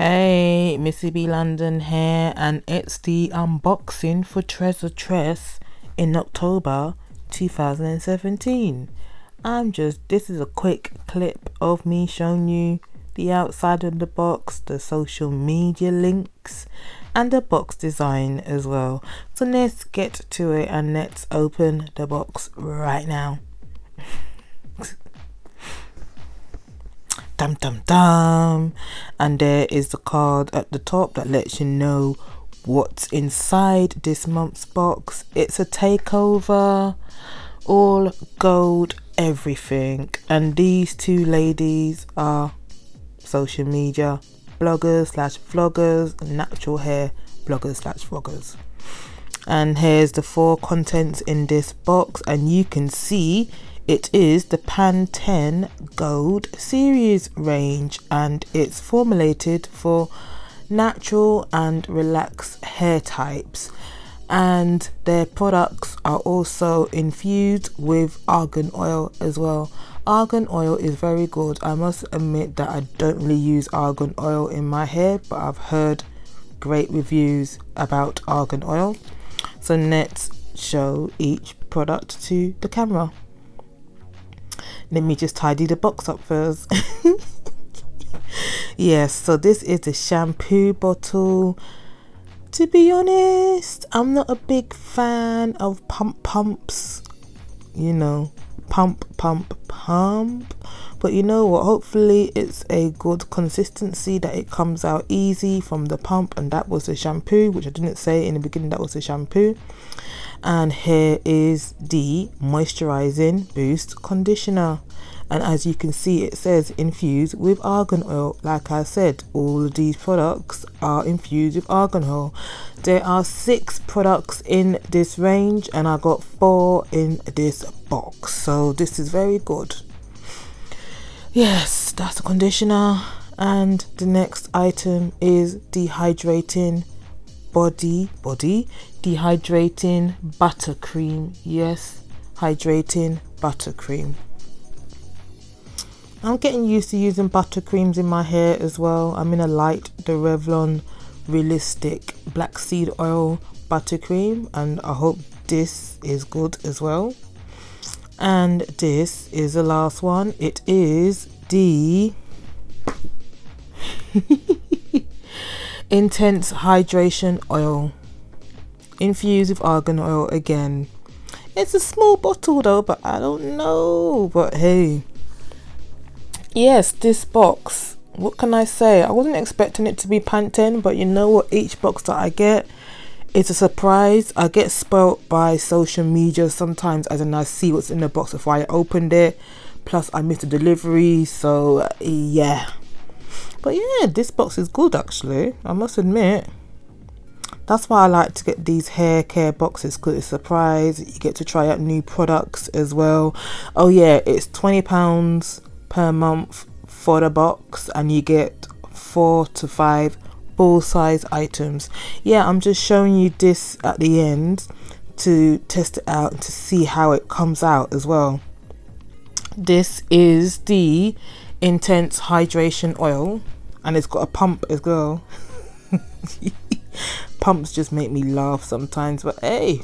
Hey, Missybeelondon here, and it's the unboxing for Tress in October 2017. This is a quick clip of me showing you the outside of the box, the social media links, and the box design as well. So let's get to it and let's open the box right now. Dum dum dum, and there is the card at the top that lets you know what's inside this month's box. It's a takeover, all gold everything, and these two ladies are social media bloggers slash vloggers, natural hair bloggers slash vloggers. And here's the 4 contents in this box, and you can see it is the Pan 10 Gold series range, and it's formulated for natural and relaxed hair types, and their products are also infused with argan oil as well. Argan oil is very good. I must admit that I don't really use argan oil in my hair, but I've heard great reviews about argan oil. So let's show each product to the camera. Let me just tidy the box up first. Yes, so this is the shampoo bottle. To be honest, I'm not a big fan of pumps, you know, pump, but you know what, hopefully it's a good consistency, that it comes out easy from the pump. And that was the shampoo, which I didn't say in the beginning, that was the shampoo. And here is the moisturizing boost conditioner, and as you can see, it says infused with argan oil. Like I said, all of these products are infused with argan oil. There are 6 products in this range, and I got 4 in this box, so this is very good. Yes, that's the conditioner. And the next item is dehydrating body dehydrating buttercream. Yes, hydrating buttercream. I'm getting used to using buttercreams in my hair as well. I'm in a light, the Revlon Realistic Black Seed Oil buttercream, and I hope this is good as well. And this is the last one. It is the Intense Hydration Oil, infused with argan oil again. It's a small bottle though, but I don't know, but hey, yes, this box, what can I say? I wasn't expecting it to be Pan 10, but you know what, each box that I get, it's a surprise. I get spoilt by social media sometimes, as in I see what's in the box before I opened it, plus I missed the delivery, so yeah. But yeah, this box is good actually, I must admit. That's why I like to get these hair care boxes, because it's a surprise. You get to try out new products as well. Oh yeah, it's £20 per month for the box, and you get 4 to 5 full-size items. Yeah, I'm just showing you this at the end to test it out and to see how it comes out as well. This is the Intense Hydration Oil, and it's got a pump as well. Pumps just make me laugh sometimes, but hey,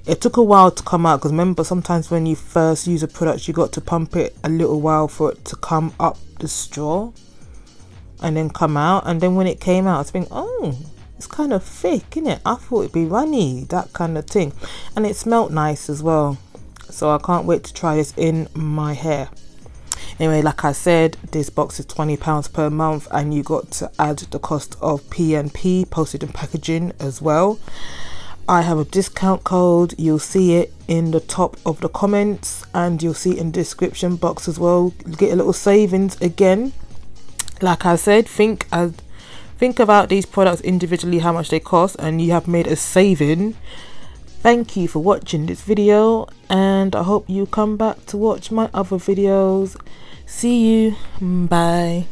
it took a while to come out, because remember, sometimes when you first use a product, you got to pump it a little while for it to come up the straw and then come out. And then when it came out, I was thinking, oh, it's kind of thick, isn't it? I thought it'd be runny, that kind of thing. And it smelled nice as well, so I can't wait to try this in my hair. Anyway, like I said, this box is £20 per month, and you got to add the cost of P&P, postage and packaging as well. I have a discount code. You'll see it in the top of the comments, and you'll see it in the description box as well. You get a little savings again. Like I said, think about these products individually, how much they cost, and you have made a saving. Thank you for watching this video, and I hope you come back to watch my other videos. See you. Bye.